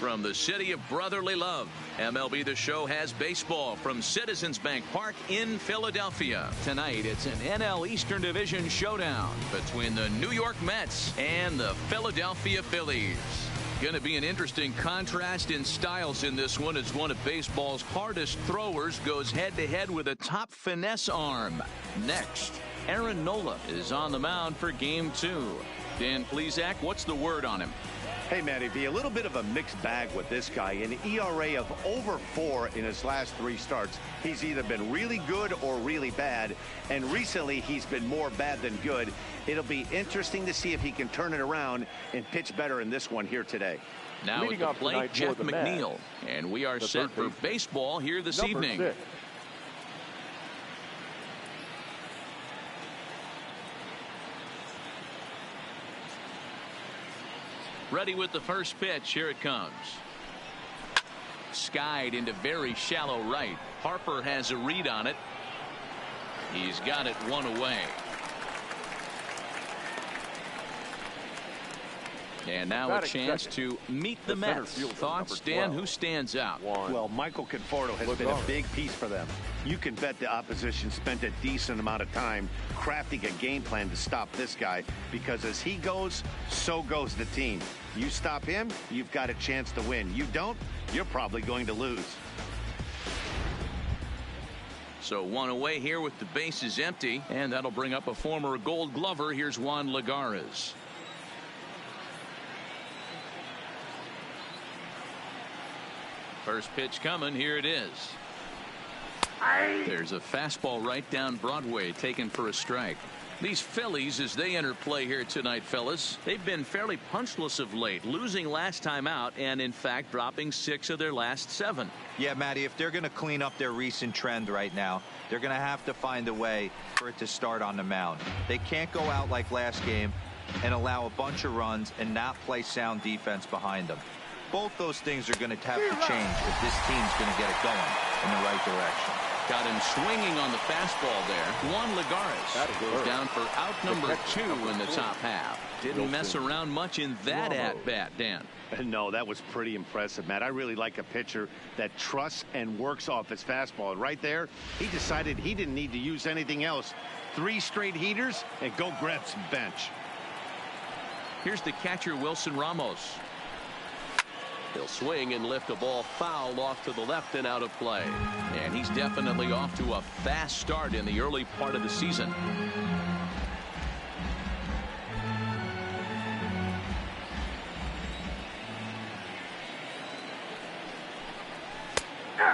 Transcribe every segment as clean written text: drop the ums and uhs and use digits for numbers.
from the city of brotherly love. MLB The Show has baseball from Citizens Bank Park in Philadelphia. Tonight, it's an NL Eastern Division showdown between the New York Mets and the Philadelphia Phillies. Going to be an interesting contrast in styles in this one as one of baseball's hardest throwers goes head-to-head with a top finesse arm. Next, Aaron Nola is on the mound for Game 2. Dan Plesac, what's the word on him? Hey, Matty V, a little bit of a mixed bag with this guy. An ERA of over 4 in his last 3 starts. He's either been really good or really bad, and recently he's been more bad than good. It'll be interesting to see if he can turn it around and pitch better in this one here today. Now at the plate, Jeff McNeil, and we are set for baseball here this evening. 6. Ready with the first pitch. Here it comes. Skied into very shallow right. Harper has a read on it. He's got it 1 away. And now a chance to meet the Mets. Thoughts, Dan? Who stands out? Well, Michael Conforto has been a big piece for them. You can bet the opposition spent a decent amount of time crafting a game plan to stop this guy, because as he goes, so goes the team. You stop him, you've got a chance to win. You don't, you're probably going to lose. So 1 away here with the bases empty, and that'll bring up a former Gold Glover. Here's Juan Lagares. First pitch coming. Here it is. There's a fastball right down Broadway, taken for a strike. These Phillies, as they enter play here tonight, fellas, they've been fairly punchless of late, losing last time out and in fact dropping 6 of their last 7. Yeah, Matty, if they're going to clean up their recent trend right now, they're going to have to find a way for it to start on the mound. They can't go out like last game and allow a bunch of runs and not play sound defense behind them. Both those things are going to have to change if this team's going to get it going in the right direction. Got him swinging on the fastball there. Juan Lagares goes down for out number 2 in the top half. Didn't mess around much in that at-bat, Dan. No, that was pretty impressive, Matt. I really like a pitcher that trusts and works off his fastball. Right there, he decided he didn't need to use anything else. 3 straight heaters and go grab some bench. Here's the catcher, Wilson Ramos. He'll swing and lift a ball foul off to the left and out of play. And he's definitely off to a fast start in the early part of the season.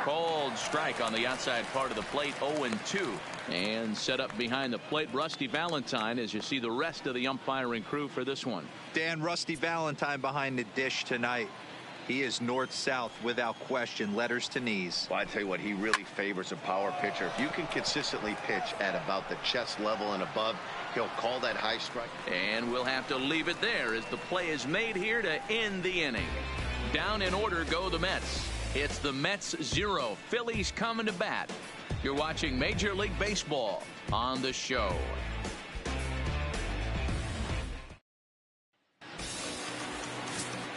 Cold strike on the outside part of the plate, 0-2. And set up behind the plate, Rusty Valentine, as you see the rest of the umpiring crew for this one. Dan, Rusty Valentine behind the dish tonight. He is north-south without question, letters to knees. Well, I tell you what, he really favors a power pitcher. If you can consistently pitch at about the chest level and above, he'll call that high strike. And we'll have to leave it there as the play is made here to end the inning. Down in order go the Mets. It's the Mets 0, Phillies coming to bat. You're watching Major League Baseball on The Show.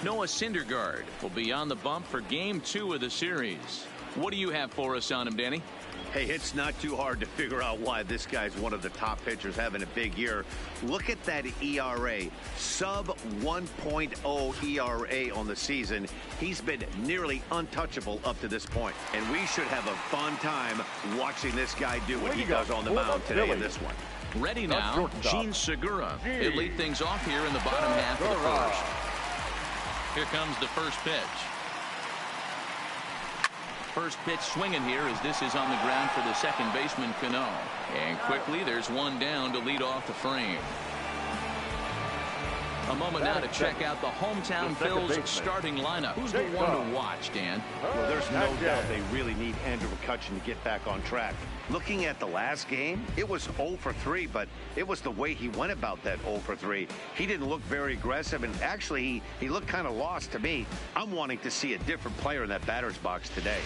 Noah Syndergaard will be on the bump for Game 2 of the series. What do you have for us on him, Danny? Hey, it's not too hard to figure out why this guy's one of the top pitchers having a big year. Look at that ERA, sub 1.0 ERA on the season. He's been nearly untouchable up to this point. And we should have a fun time watching this guy do what he does on the mound today in this one. Ready now, Gene Segura. He'll lead things off here in the bottom half of the first. Here comes the first pitch. First pitch swinging here as this is on the ground for the second baseman, Cano. And quickly there's one down to lead off the frame. A moment now to check out the hometown Phils starting lineup. Who's the one to watch, Dan? Well, there's no doubt they really need Andrew McCutchen to get back on track. Looking at the last game, it was 0 for 3, but it was the way he went about that 0 for 3. He didn't look very aggressive, and actually he looked kind of lost to me. I'm wanting to see a different player in that batter's box today.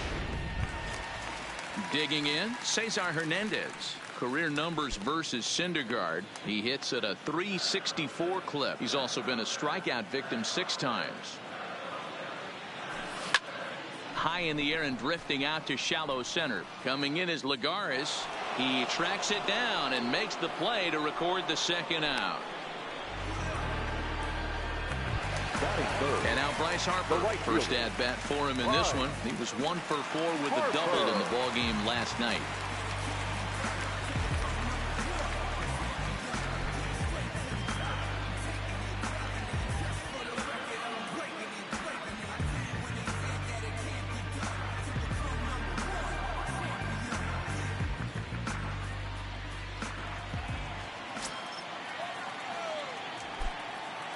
Digging in, Cesar Hernandez. Career numbers versus Syndergaard. He hits at a .364 clip. He's also been a strikeout victim 6 times. high in the air and drifting out to shallow center. Coming in is Lagares. He tracks it down and makes the play to record the second out. And now Bryce Harper, first at bat for him in this one. He was 1 for 4 with a double in the ball game last night.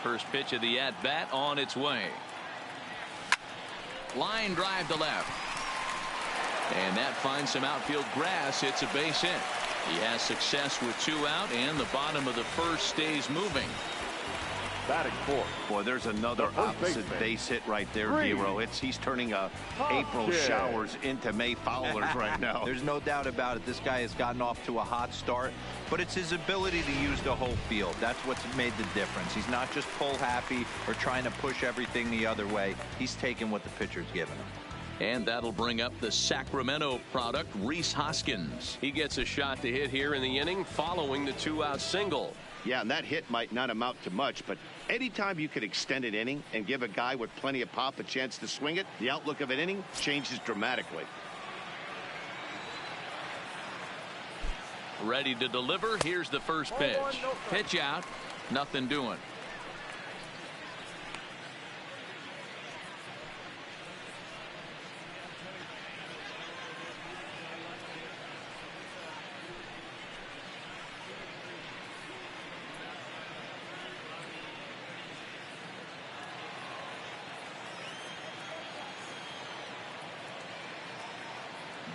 First pitch of the at-bat on its way. Line drive to left. And that finds some outfield grass. It's a base hit. He has success with 2 out, and the bottom of the first stays moving. Batting fourth. Boy, there's another opposite base hit right there, Dero. He's turning April showers into May foulers right now. There's no doubt about it. This guy has gotten off to a hot start, but it's his ability to use the whole field. That's what's made the difference. He's not just pull happy or trying to push everything the other way. He's taking what the pitcher's giving him. And that'll bring up the Sacramento product, Rhys Hoskins. He gets a shot to hit here in the inning following the 2-out single. Yeah, and that hit might not amount to much, but anytime you could extend an inning and give a guy with plenty of pop a chance to swing it, the outlook of an inning changes dramatically. Ready to deliver. Here's the first pitch. Pitch out. Nothing doing.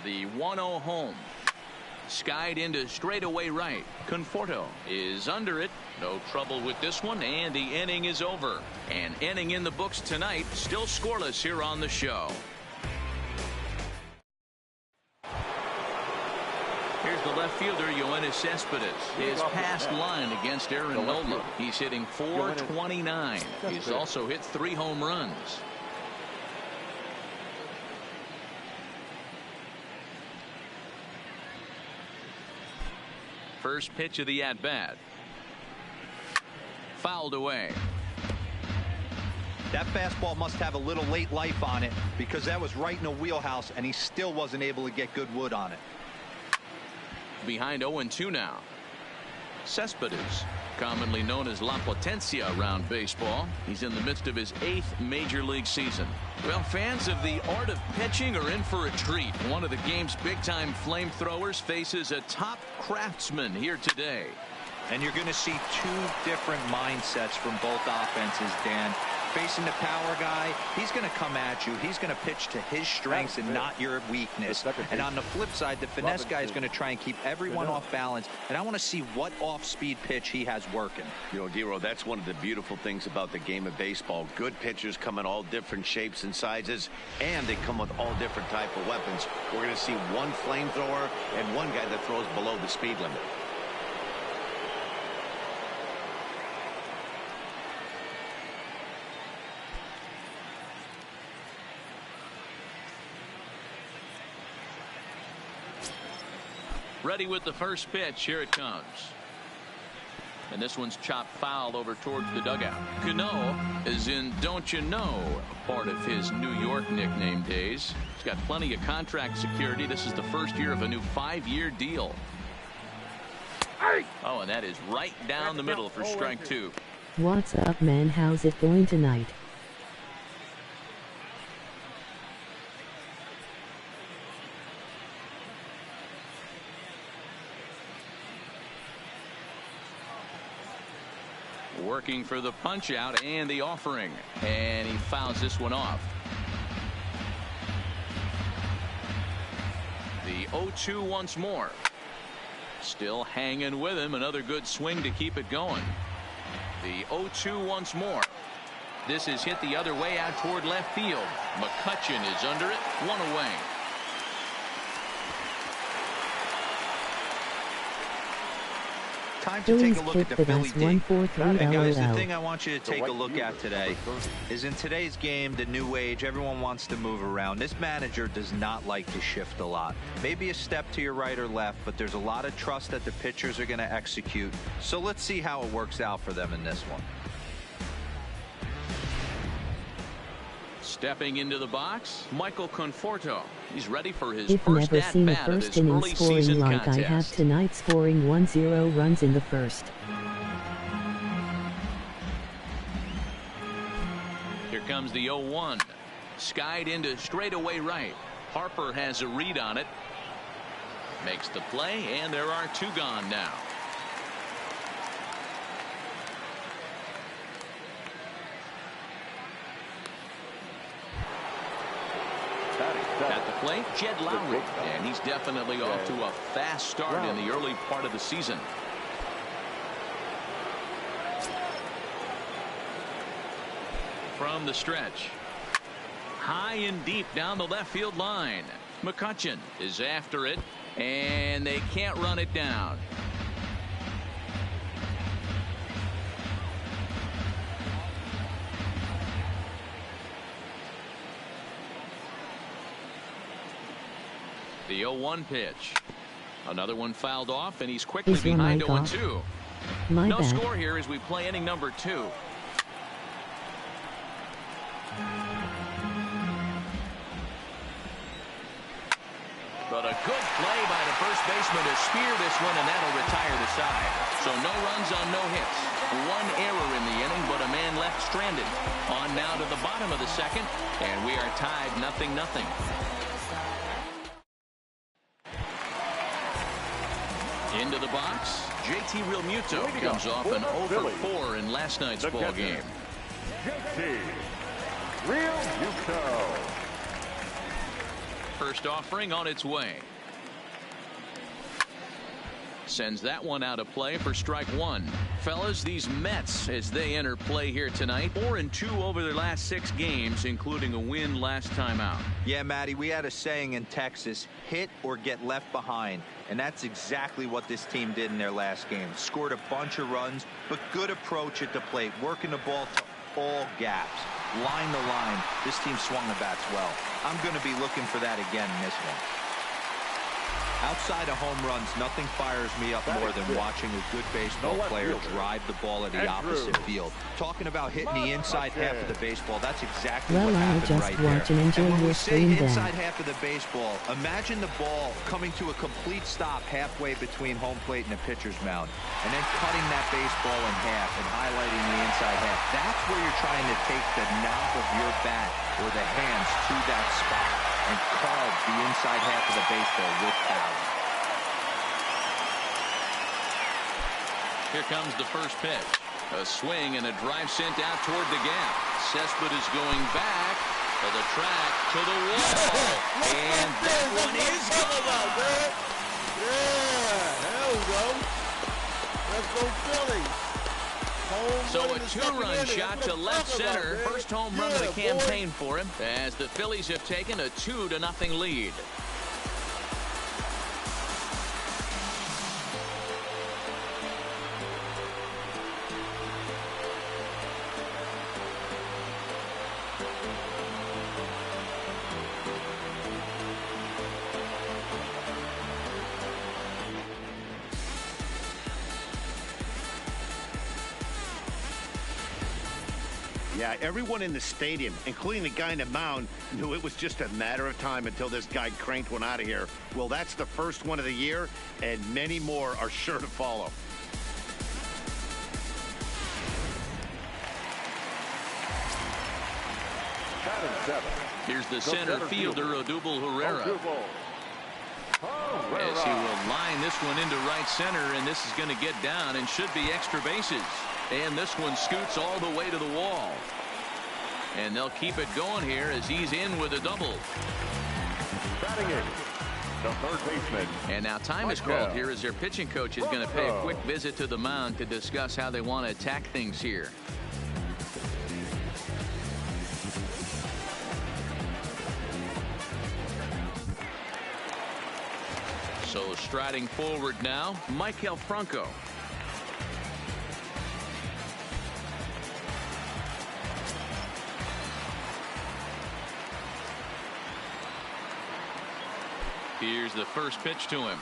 The 1-0 home. Skied into straightaway right. Conforto is under it. No trouble with this one, and the inning is over. An inning in the books tonight. Still scoreless here on the show. Here's the left fielder, Yoenis Cespedes. His past line against Aaron Nola. He's hitting .429. He's also hit 3 home runs. First pitch of the at-bat. Fouled away. That fastball must have a little late life on it, because that was right in the wheelhouse and he still wasn't able to get good wood on it. Behind 0-2 now. Cespedes, commonly known as La Potencia around baseball. He's in the midst of his 8th major league season. Well, fans of the art of pitching are in for a treat. One of the game's big-time flamethrowers faces a top craftsman here today. And you're going to see 2 different mindsets from both offenses, Dan. Facing the power guy, he's going to come at you. He's going to pitch to his strengths and not your weakness. And on the flip side, the finesse guy is going to try and keep everyone off balance. And I want to see what off-speed pitch he has working. You know, Dero, that's one of the beautiful things about the game of baseball. Good pitchers come in all different shapes and sizes, and they come with all different type of weapons. We're going to see one flamethrower and one guy that throws below the speed limit. Ready with the first pitch. Here it comes. And this one's chopped foul over towards the dugout. Cano is in Don't You Know, a part of his New York nickname days. He's got plenty of contract security. This is the first year of a new 5-year deal. Oh, and that is right down the middle for strike 2. What's up, man? How's it going tonight? Working for the punch out and the offering, and he fouls this one off. The 0-2 once more. Still hanging with him. Another good swing to keep it going. The 0-2 once more. This is hit the other way out toward left field. McCutchen is under it. 1 away. Time to Phillies take a look at the kick Philly the D. best 1-4-3 And guys, the LOL. thing I want you to take a look at today is in today's game, the new age, everyone wants to move around. This manager does not like to shift a lot. Maybe a step to your right or left, but there's a lot of trust that the pitchers are going to execute. So let's see how it works out for them in this one. Stepping into the box, Michael Conforto. He's ready for his If first never seen a at-bat of first his inning early scoring season like contest. I have tonight, scoring 1-0 runs in the first. Here comes the 0-1. Skied into straightaway right. Harper has a read on it. Makes the play, and there are two gone now. At the plate, Jed Lowry, and he's definitely off to a fast start in the early part of the season. From the stretch, high and deep down the left field line. McCutchen is after it, and they can't run it down. The 0-1 pitch. Another one fouled off, and he's quickly Is your behind mic 0-2. My No bad. score here as we play inning number 2. But a good play by the first baseman to spear this one, and that'll retire the side. So no runs on no hits. One error in the inning, but a man left stranded. On now to the bottom of the second, and we are tied 0-0. Into the box, JT Realmuto comes off an 0-for-4 in last night's ball game. JT Realmuto. First offering on its way. Sends that one out of play for strike one. Fellas, these Mets, as they enter play here tonight, 4-2 over their last 6 games, including a win last time out. Yeah, Matty, we had a saying in Texas, hit or get left behind. And that's exactly what this team did in their last game. Scored a bunch of runs, but good approach at the plate, working the ball to all gaps. Line to line, this team swung the bats well. I'm going to be looking for that again in this one. Outside of home runs, nothing fires me up more than watching a good baseball player drive the ball at the opposite field. Talking about hitting the inside half of the baseball, that's exactly what happened right there. And when we say stream inside then. half of the baseball, imagine the ball coming to a complete stop halfway between home plate and the pitcher's mound, and then cutting that baseball in half and highlighting the inside half. That's where you're trying to take the knob of your bat or the hands to that spot and carve the inside half of the baseball with power. Here comes the first pitch. A swing and a drive sent out toward the gap. Cespedes is going back to the track, to the wall. And that one is going out, man. Yeah, there we go. Let's go Phillies. So a 2-run shot to left center. First home run of the campaign for him, as the Phillies have taken a 2-0 lead. Yeah, everyone in the stadium, including the guy in the mound, knew it was just a matter of time until this guy cranked one out of here. Well, that's the first one of the year, and many more are sure to follow. Here's the center fielder, Odubel Herrera. As he will line this one into right center, and this is going to get down and should be extra bases. And this one scoots all the way to the wall. And they'll keep it going here as he's in with a double. Batting in, the third baseman. And now time is called here as their pitching coach is going to pay a quick visit to the mound to discuss how they want to attack things here. So striding forward now, Maikel Franco. Here's the first pitch to him.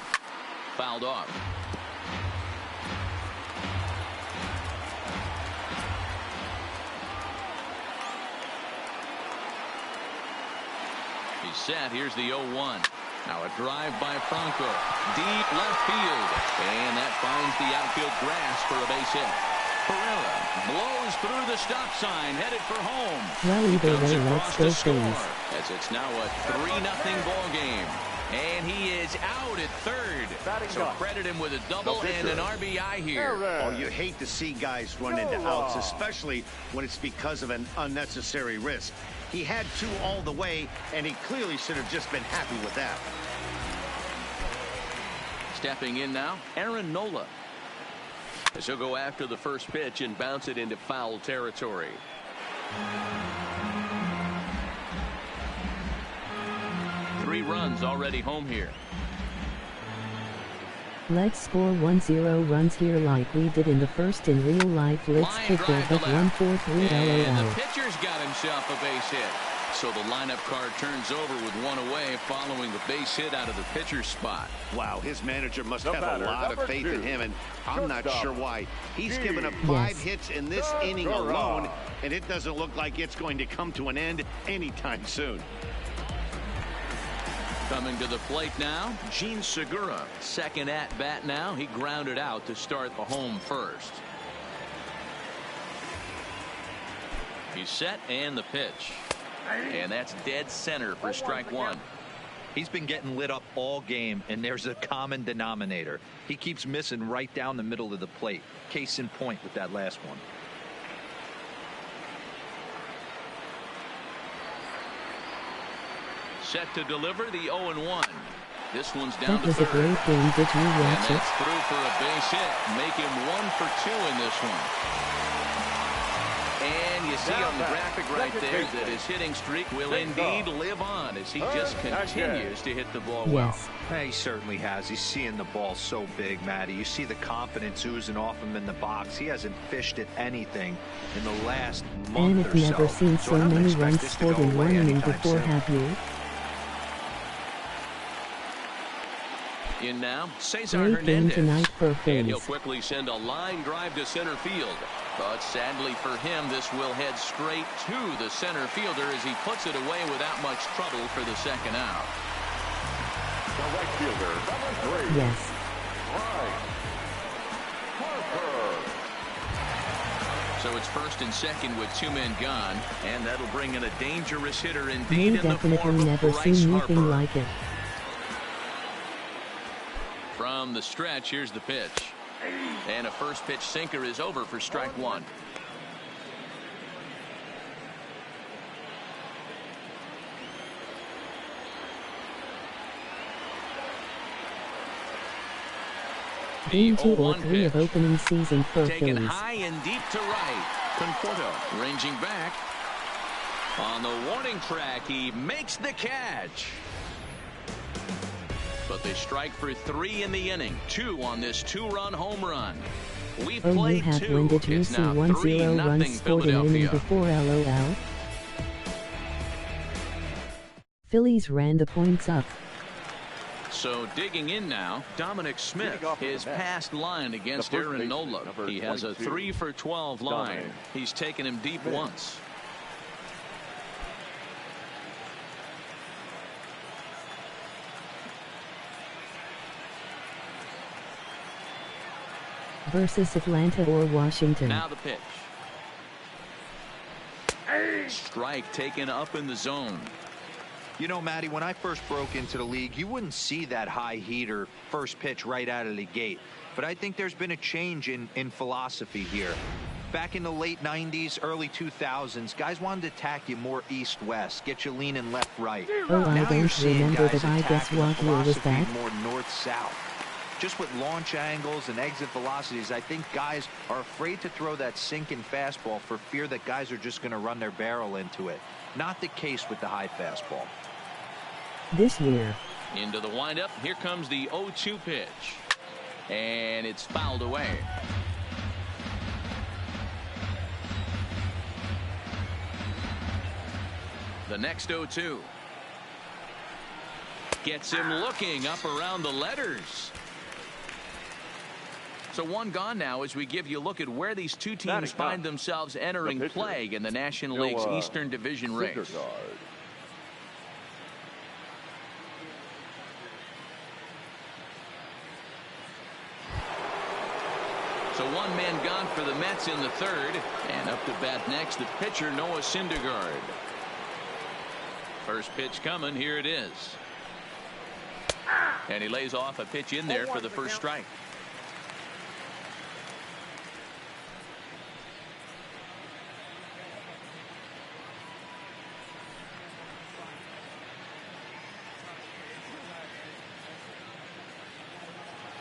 Fouled off. He's set. Here's the 0-1. Now a drive by Franco. Deep left field. And that finds the outfield grass for a base hit. Pereira blows through the stop sign, headed for home. Well, either Comes way, across let's to go score, Phillies. as it's now a 3-0 ball game. And he is out at third. So credit him with a double and an RBI here. Oh, you hate to see guys run into outs, especially when it's because of an unnecessary risk. He had 2 all the way, and he clearly should have just been happy with that. Stepping in now, Aaron Nola. As he'll go after the first pitch and bounce it into foul territory. Three runs already home here. Let's score 1-0 runs here like we did in the first in real life. Let's Line kick drive off to at left. 1-4-3 And the LOL. pitcher's got himself a base hit. So the lineup card turns over with one away following the base hit out of the pitcher's spot. Wow, his manager must The have a batter, lot of number faith 2, in him, and I'm not shortstop, sure why. He's Steve. given up 5 Yes. hits in this inning alone, and it doesn't look like it's going to come to an end anytime soon. Coming to the plate now, Gene Segura. Second at bat now. He grounded out to start the home first. He's set and the pitch. And that's dead center for strike one. He's been getting lit up all game, and there's a common denominator. He keeps missing right down the middle of the plate. Case in point with that last one. Set to deliver the 0-1. This one's down That to was a third. great game. Did you And watch it? that's through for a base hit. Make him 1 for 2 in this one. And you see on the graphic right there that his hitting streak will indeed live on as he just continues to hit the ball well. Yes. Yeah, he certainly has. He's seeing the ball so big, Matty. You see the confidence oozing off him in the box. He hasn't fished at anything in the last And month I've or never so. seen So so I don't many expect runs this to scored go in one away inning anytime before, soon. have you? In now, Cesar Great game Hernandez. tonight for And he'll Phillies. quickly send a line drive to center field. But sadly for him, this will head straight to the center fielder as he puts it away without much trouble for the second out. The right fielder, number 3. Yes. Bryce Harper. So it's first and second with 2 men gone, and that'll bring in a dangerous hitter We indeed in the definitely form of never Bryce seen Harper. anything like it. From the stretch, here's the pitch. And a first pitch sinker is over for strike one. Game 2 or 0-1 3 of pitch. opening season for Taken Phillies. high and deep to right. Conforto ranging back. On the warning track, he makes the catch. But they strike for 3 in the inning. 2 on this 2-run home run. We've Oh, you played have 2. when did you It's see now 1-0 3-0 runs scored in inning Philadelphia. before LOL? Phillies ran the points up. So digging in now, Dominic Smith, Leading off with his the bat. past line against The first Aaron baseman, Nola. number He has a 22, 3 for 12 line. Dominic He's taken him deep Smith. once. Versus Atlanta or Washington. Now the pitch. Strike taken up in the zone. You know, Matty, when I first broke into the league, you wouldn't see that high heater first pitch right out of the gate. But I think there's been a change in philosophy here. Back in the late 90s, early 2000s, guys wanted to attack you more east-west, get you leaning left-right. Oh, I Now you're don't seeing remember guys that. I guess attacking the what year was philosophy that? more north-south. Just with launch angles and exit velocities, I think guys are afraid to throw that sinking fastball for fear that guys are just going to run their barrel into it. Not the case with the high fastball. This year. Into the windup. Here comes the 0-2 pitch. And it's fouled away. The next 0-2. Gets him looking up around the letters. So one gone now as we give you a look at where these two teams find themselves entering play in the National League's Eastern Division race. So one man gone for the Mets in the third. And up to bat next, the pitcher, Noah Syndergaard. First pitch coming. Here it is. And he lays off a pitch in there for the first strike.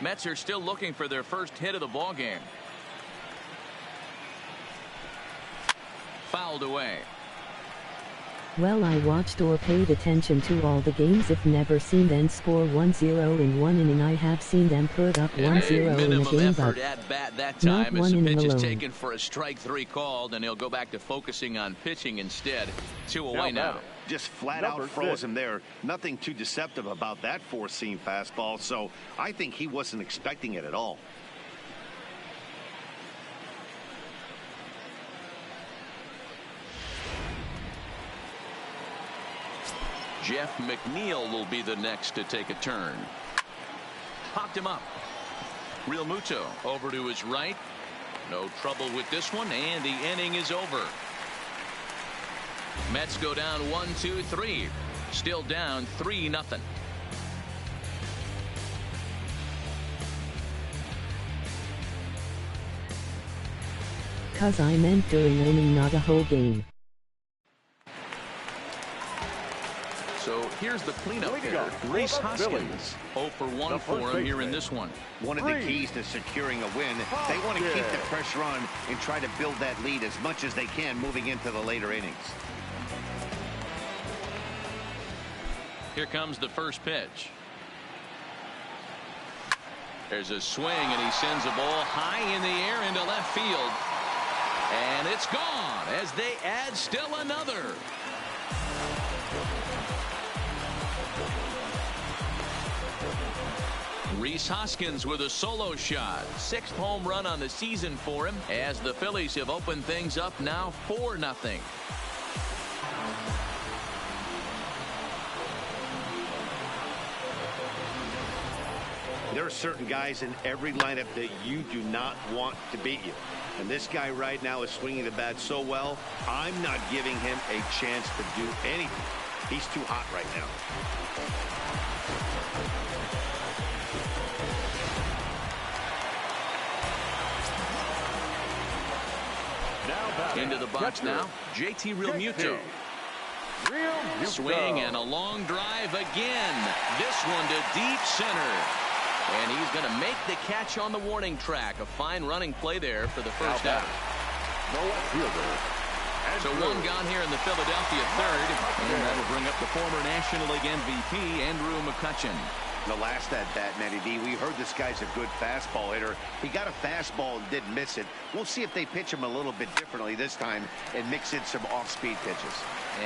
Mets are still looking for their first hit of the ball game. Fouled away. Well, I watched or paid attention to all the games. If never seen them score 1-0 in one inning, I have seen them put up 1-0 in a game, effort but at bat that time not as one the inning pitch is alone. taken for a strike three called, and he'll go back to focusing on pitching instead. 2 away now. Just flat out froze him there. Nothing too deceptive about that four-seam fastball, so I think he wasn't expecting it at all. Jeff McNeil will be the next to take a turn. Popped him up. Real Muto over to his right. No trouble with this one, and the inning is over. Mets go down 1-2-3. Still down 3-0. Cause I meant during inning, not a whole game. So here's the cleanup hitter, Rhys Hoskins. 0 for 1 for him here in this one. One of the keys to securing a win, they want to keep the pressure on and try to build that lead as much as they can moving into the later innings. Here comes the first pitch. There's a swing, and he sends a ball high in the air into left field. And it's gone as they add still another. Rhys Hoskins with a solo shot. 6th home run on the season for him as the Phillies have opened things up now 4-0. There are certain guys in every lineup that you do not want to beat you. And this guy right now is swinging the bat so well, I'm not giving him a chance to do anything. He's too hot right now. Into the box now, JT Realmuto. Swing and a long drive again. This one to deep center. And he's going to make the catch on the warning track. A fine running play there for the first out. So one gone here in the Philadelphia third. And that'll bring up the former National League MVP, Andrew McCutchen. The last at bat, Matty D, we heard this guy's a good fastball hitter. He got a fastball and didn't miss it. We'll see if they pitch him a little bit differently this time and mix in some off-speed pitches.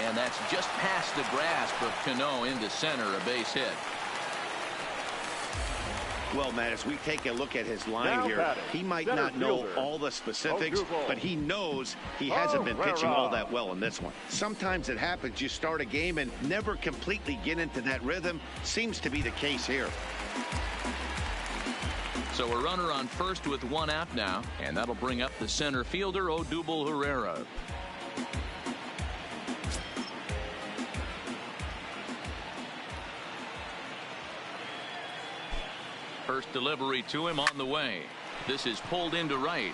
And that's just past the grasp of Cano into center, a base hit. Well, Matt, as we take a look at his line here, he might not know all the specifics, but he knows he hasn't been pitching all that well in this one. Sometimes it happens. You start a game and never completely get into that rhythm. Seems to be the case here. So a runner on first with 1 out now, and that'll bring up the center fielder, Odubel Herrera. First delivery to him on the way. This is pulled into right.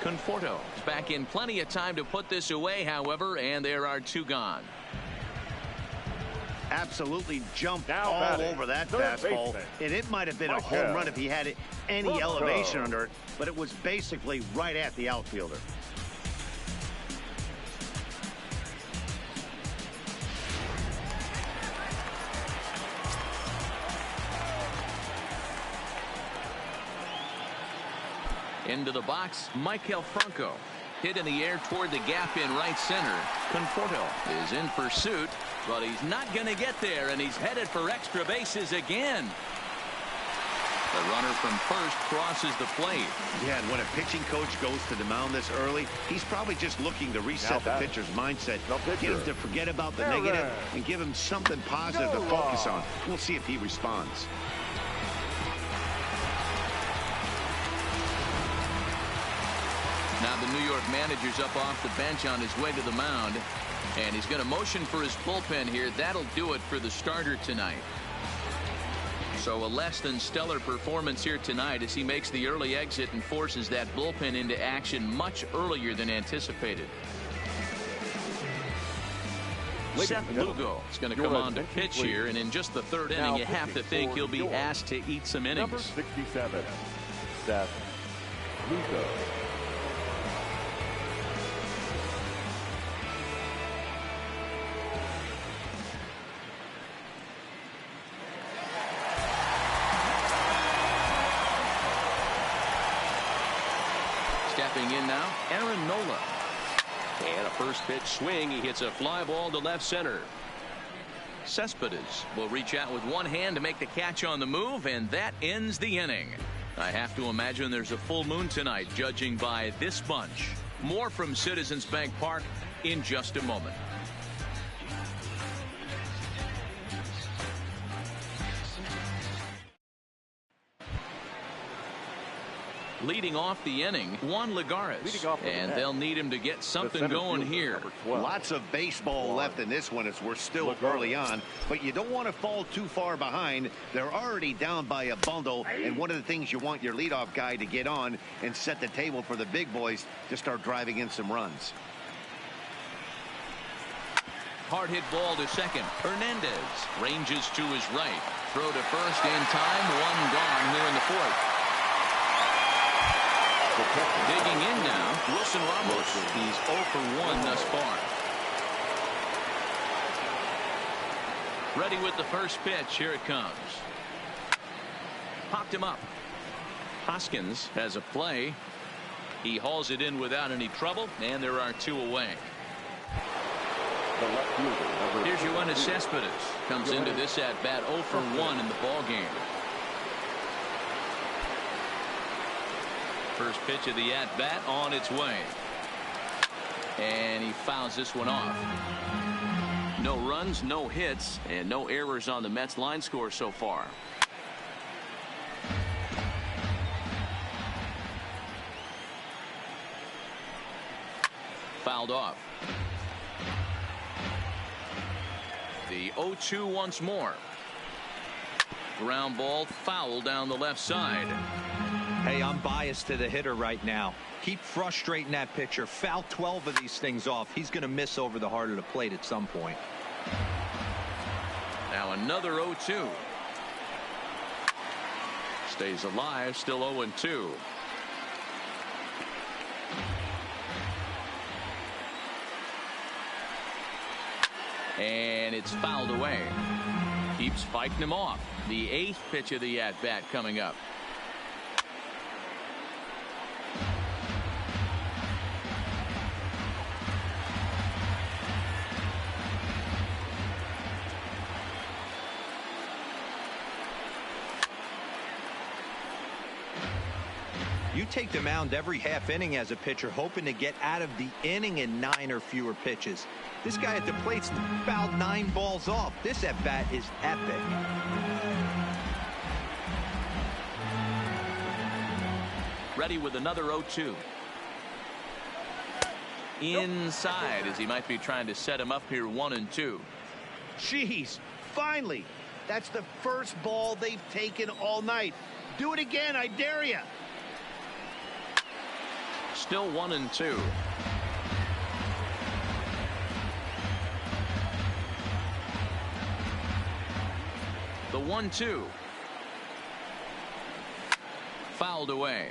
Conforto is back in plenty of time to put this away, however, and there are 2 gone. Absolutely jumped all over that fastball, and it might have been a home run if he had any elevation under it, but it was basically right at the outfielder. Into the box, Maikel Franco. Hit in the air toward the gap in right center. Conforto is in pursuit, but he's not going to get there, and he's headed for extra bases again. The runner from first crosses the plate. Yeah, and when a pitching coach goes to the mound this early, he's probably just looking to reset the pitcher's mindset. Get him to forget about the negative and give him something positive to focus on. We'll see if he responds. Now the New York manager's up off the bench on his way to the mound, and he's going to motion for his bullpen here. That'll do it for the starter tonight. So a less than stellar performance here tonight as he makes the early exit and forces that bullpen into action much earlier than anticipated. Seth Lugo is going to come on to pitch here, and in just the third inning, you have to think he'll be asked to eat some innings. Number 67, Seth Lugo. Stepping in now, Aaron Nola. And a first pitch swing. He hits a fly ball to left center. Cespedes will reach out with one hand to make the catch on the move, and that ends the inning. I have to imagine there's a full moon tonight, judging by this bunch. More from Citizens Bank Park in just a moment. Leading off the inning, Juan Lagares, and they'll need him to get something going here. Lots of baseball left in this one as we're still early on, but you don't want to fall too far behind. They're already down by a bundle, and one of the things you want your leadoff guy to get on and set the table for the big boys to start driving in some runs. Hard hit ball to second. Hernandez ranges to his right. Throw to first in time. One gone here in the fourth. Digging in now, Wilson Ramos. He's 0 for 1 thus far. Ready with the first pitch. Here it comes. Popped him up. Hoskins has a play. He hauls it in without any trouble, and there are two away. Here's Yoenis Cespedes. Comes into this at bat 0 for 1 in the ball game. First pitch of the at bat on its way, and he fouls this one off. No runs, no hits, and no errors on the Mets line score so far. Fouled off. The 0-2 once more. Ground ball foul down the left side. Hey, I'm biased to the hitter right now. Keep frustrating that pitcher. Foul 12 of these things off. He's going to miss over the heart of the plate at some point. Now another 0-2. Stays alive, still 0-2. And it's fouled away. Keeps fighting him off. The 8th pitch of the at-bat coming up. You take the mound every half inning as a pitcher, hoping to get out of the inning in 9 or fewer pitches. This guy at the plate's fouled 9 balls off. This at bat is epic. Ready with another 0-2. Inside, as he might be trying to set him up here 1-2. Jeez, finally. That's the first ball they've taken all night. Do it again, I dare you. Still 1-2. The 1-2. Fouled away.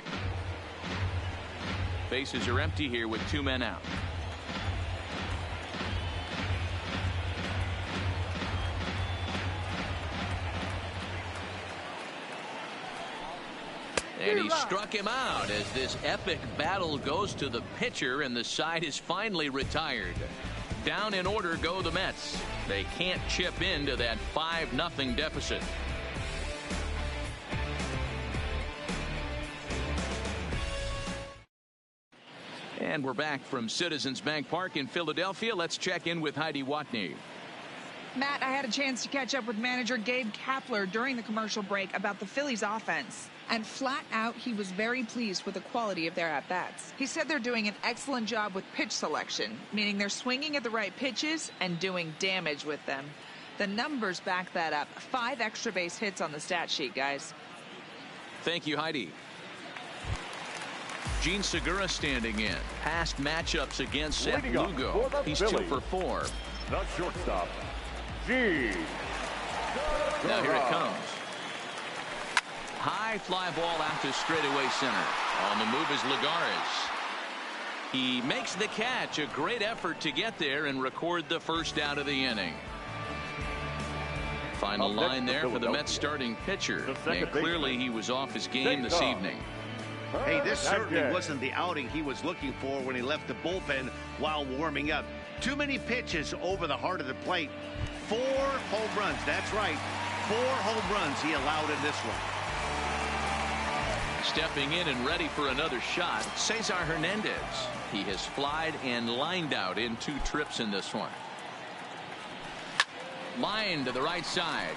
Bases are empty here with 2 men out. And he struck him out as this epic battle goes to the pitcher, and the side is finally retired. Down in order go the Mets. They can't chip into that 5-0 deficit. And we're back from Citizens Bank Park in Philadelphia. Let's check in with Heidi Watney. Matt, I had a chance to catch up with manager Gabe Kapler during the commercial break about the Phillies offense. And flat out, he was very pleased with the quality of their at-bats. He said they're doing an excellent job with pitch selection, meaning they're swinging at the right pitches and doing damage with them. The numbers back that up. 5 extra base hits on the stat sheet, guys. Thank you, Heidi. Gene Segura standing in. Past matchups against Seth Lugo. He's 2 for 4. The shortstop, Gene. Now here it comes. High fly ball out to straightaway center. On the move is Lagares. He makes the catch. A great effort to get there and record the first out of the inning. Final line there for the Mets starting pitcher. And clearly he was off his game this evening. Hey, this certainly wasn't the outing he was looking for when he left the bullpen while warming up. Too many pitches over the heart of the plate. 4 home runs. That's right. 4 home runs he allowed in this one. Stepping in and ready for another shot, Cesar Hernandez. He has flied and lined out in 2 trips in this one. Line to the right side.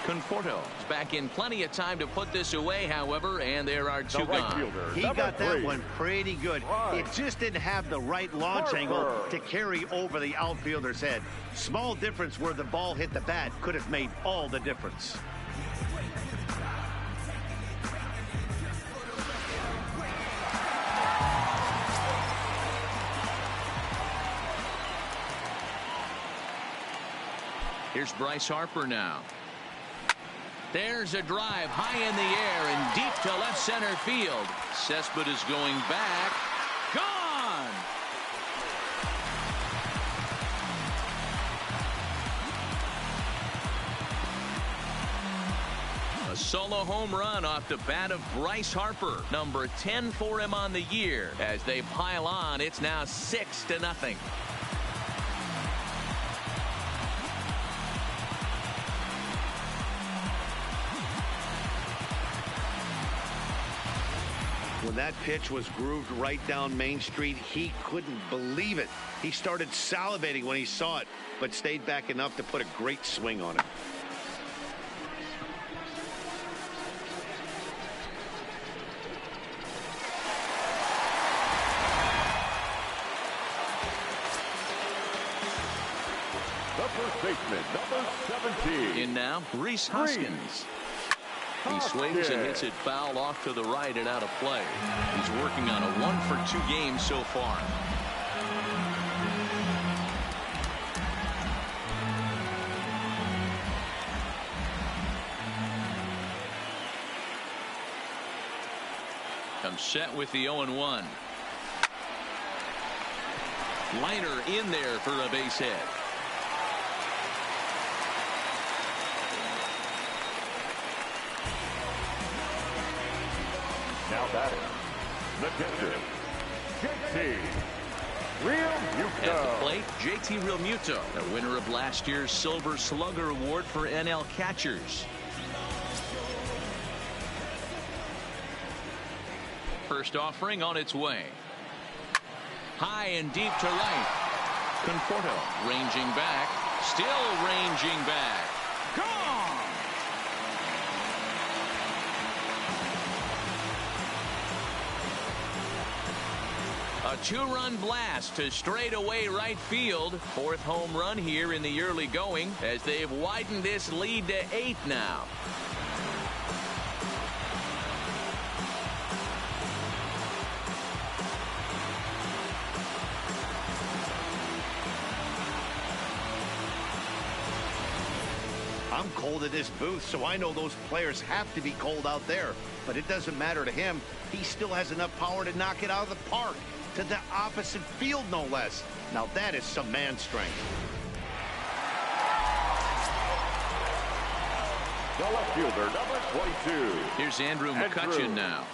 Conforto is back in plenty of time to put this away, however, and there are 2 gone. He got that one pretty good. It just didn't have the right launch angle to carry over the outfielder's head. Small difference where the ball hit the bat could have made all the difference. Here's Bryce Harper now. There's a drive high in the air and deep to left center field. Cespedes going back. Gone! A solo home run off the bat of Bryce Harper. Number 10 for him on the year. As they pile on, it's now 6-0. When that pitch was grooved right down Main Street, he couldn't believe it. He started salivating when he saw it, but stayed back enough to put a great swing on it. The first baseman, number 17. In now, Rhys Hoskins. He swings and hits it foul off to the right and out of play. He's working on a 1-for-2 game so far. Comes set with the 0-1. Liner in there for a base hit. Now batting, the catcher, JT Realmuto. At the plate, JT Realmuto, the winner of last year's Silver Slugger Award for NL catchers. First offering on its way. High and deep to right. Conforto ranging back, still ranging back. Gone! A 2-run blast to straightaway right field. 4th home run here in the early going as they've widened this lead to 8 now. I'm cold in this booth, so I know those players have to be cold out there. But it doesn't matter to him. He still has enough power to knock it out of the park. To the opposite field, no less. Now that is some man strength. The left fielder, number 22. Here's Andrew McCutcheon now,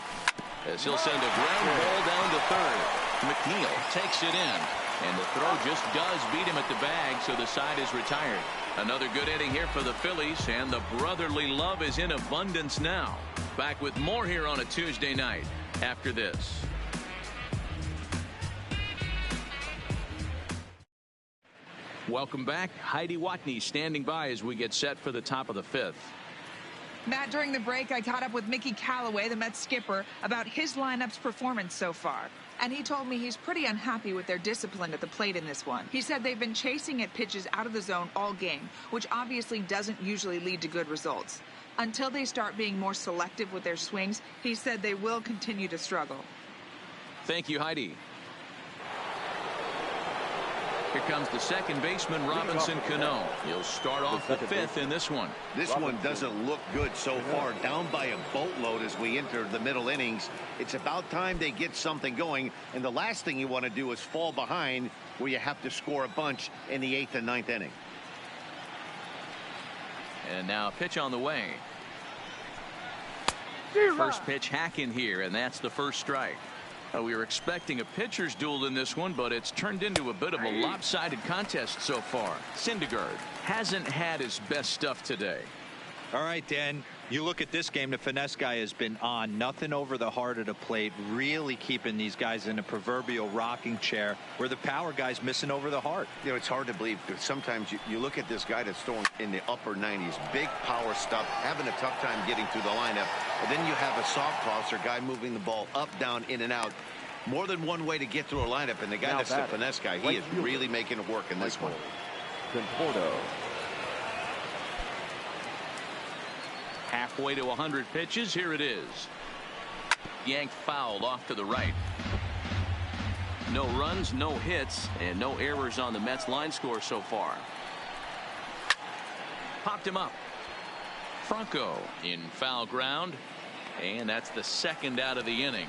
as he'll send a ground ball down to third. McNeil takes it in, and the throw just does beat him at the bag, so the side is retired. Another good inning here for the Phillies, and the brotherly love is in abundance now. Back with more here on a Tuesday night after this. Welcome back. Heidi Watney standing by as we get set for the top of the fifth. Matt, during the break, I caught up with Mickey Callaway, the Mets skipper, about his lineup's performance so far. And he told me he's pretty unhappy with their discipline at the plate in this one. He said they've been chasing at pitches out of the zone all game, which obviously doesn't usually lead to good results. Until they start being more selective with their swings, he said they will continue to struggle. Thank you, Heidi. Here comes the second baseman, Robinson Cano. He'll start off the fifth in this one. This one doesn't look good so far. Down by a boatload as we enter the middle innings. It's about time they get something going. And the last thing you want to do is fall behind where you have to score a bunch in the 8th and 9th inning. And now a pitch on the way. First pitch hack in here, and that's the first strike. We were expecting a pitcher's duel in this one, but it's turned into a bit of a lopsided contest so far. Syndergaard hasn't had his best stuff today. All right, Dan, you look at this game, the finesse guy has been on. Nothing over the heart of the plate, really keeping these guys in a proverbial rocking chair, where the power guy's missing over the heart. You know, it's hard to believe, because sometimes you look at this guy that's throwing in the upper 90s, big power stuff, having a tough time getting through the lineup. And then you have a soft tosser guy moving the ball up, down, in and out. More than one way to get through a lineup, and the guy that's the finesse guy, he is really making it work in this one. Conforto. Halfway to 100 pitches. Here it is. Yanked foul off to the right. No runs, no hits, and no errors on the Mets line score so far. Popped him up. Franco in foul ground, and that's the second out of the inning.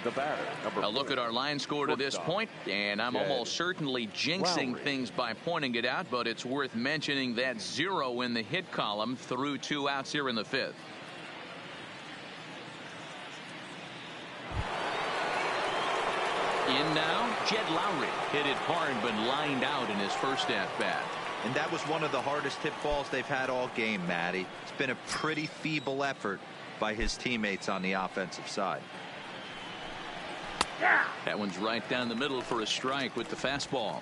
The batter, number A look at our line score to this point, and I'm almost certainly jinxing things by pointing it out, but it's worth mentioning that 0 in the hit column through 2 outs here in the fifth. In now, Jed Lowry hit it hard but lined out in his first at-bat. And that was one of the hardest hit balls they've had all game, Matty. It's been a pretty feeble effort by his teammates on the offensive side. That one's right down the middle for a strike with the fastball.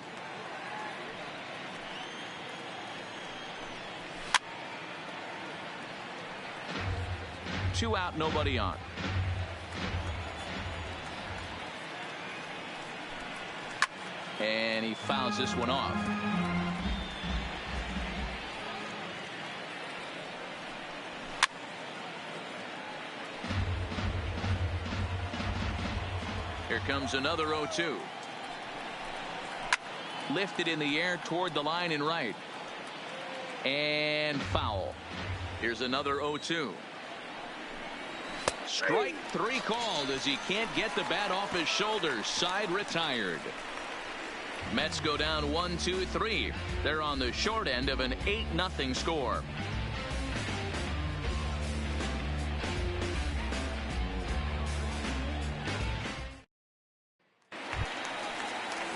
Two out, nobody on. And he fouls this one off. Here comes another 0-2. Lifted in the air toward the line and right. And foul. Here's another 0-2. Strike 3 called as he can't get the bat off his shoulders. Side retired. Mets go down 1-2-3. They're on the short end of an 8-0 score.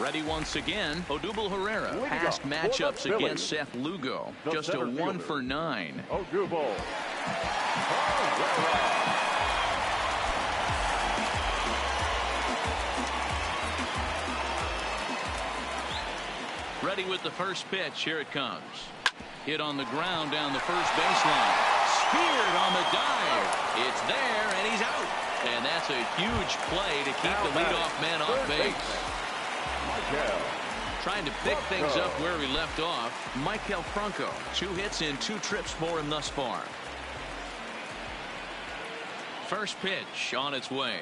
Ready once again. Odubel Herrera. Past matchups against Seth Lugo. Just a 1 for 9. Odubel. Ready with the first pitch. Here it comes. Hit on the ground down the first baseline. Speared on the dive. It's there, and he's out. And that's a huge play to keep the leadoff man off base. Trying to pick things up where we left off. Maikel Franco. 2 hits in 2 trips for him thus far. First pitch on its way.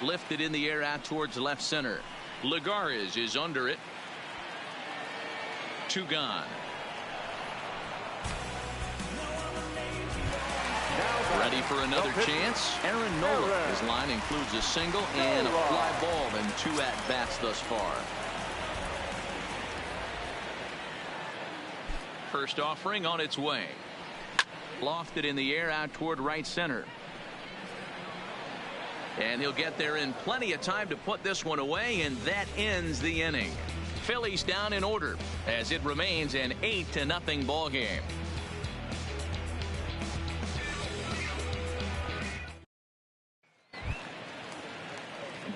Lifted in the air out towards left center. Lagares is under it. 2 gone. Ready for another chance. Aaron Nola. His line includes a single and a fly ball in 2 at-bats thus far. First offering on its way. Lofted in the air out toward right center. And he'll get there in plenty of time to put this one away, and that ends the inning. Phillies down in order as it remains an 8-0 ball game.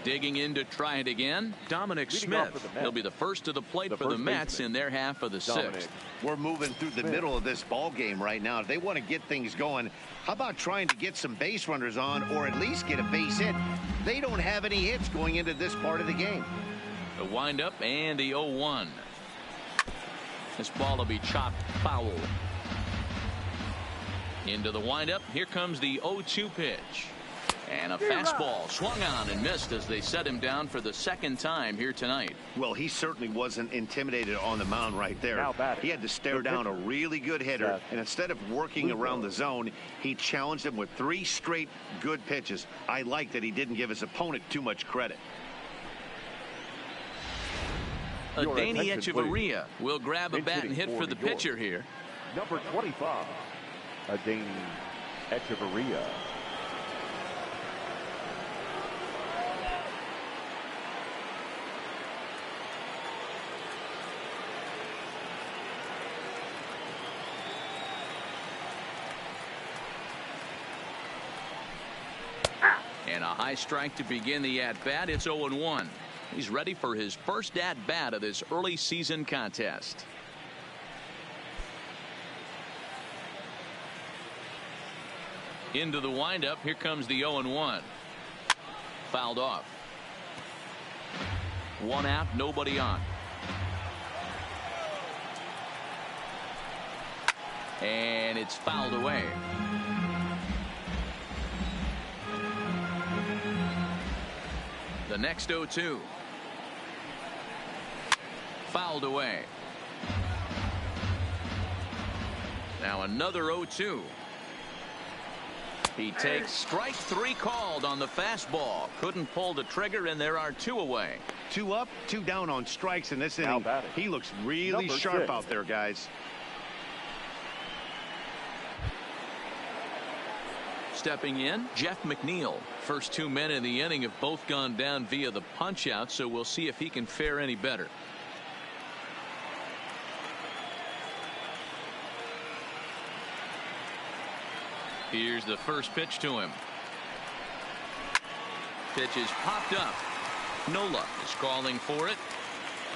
Digging in to try it again, Dominic Smith. He'll be the first to the plate for the Mets in their half of the sixth. We're moving through the middle of this ball game right now. If they want to get things going, how about trying to get some base runners on, or at least get a base hit? They don't have any hits going into this part of the game. The windup and the 0-1. This ball will be chopped foul. Into the windup. Here comes the 0-2 pitch. And a fastball swung on and missed as they set him down for the second time here tonight. Well, he certainly wasn't intimidated on the mound right there. He had to stare down a really good hitter, and instead of working around the zone, he challenged him with 3 straight good pitches. I like that he didn't give his opponent too much credit. Danny Echeverria will grab a bat and hit for the pitcher here. Number 25, Danny Echeverria. And a high strike to begin the at-bat. It's 0-1. He's ready for his first at-bat of this early season contest. Into the windup. Here comes the 0-1. Fouled off. 1 out, nobody on. And it's fouled away. The next 0-2. Fouled away. Now another 0-2. He takes strike 3 called on the fastball. Couldn't pull the trigger, and there are 2 away. 2 up, 2 down on strikes in this inning. He looks really sharp out there, guys. Stepping in, Jeff McNeil. First 2 men in the inning have both gone down via the punch out, so we'll see if he can fare any better. Here's the first pitch to him. Pitch is popped up. Nola is calling for it.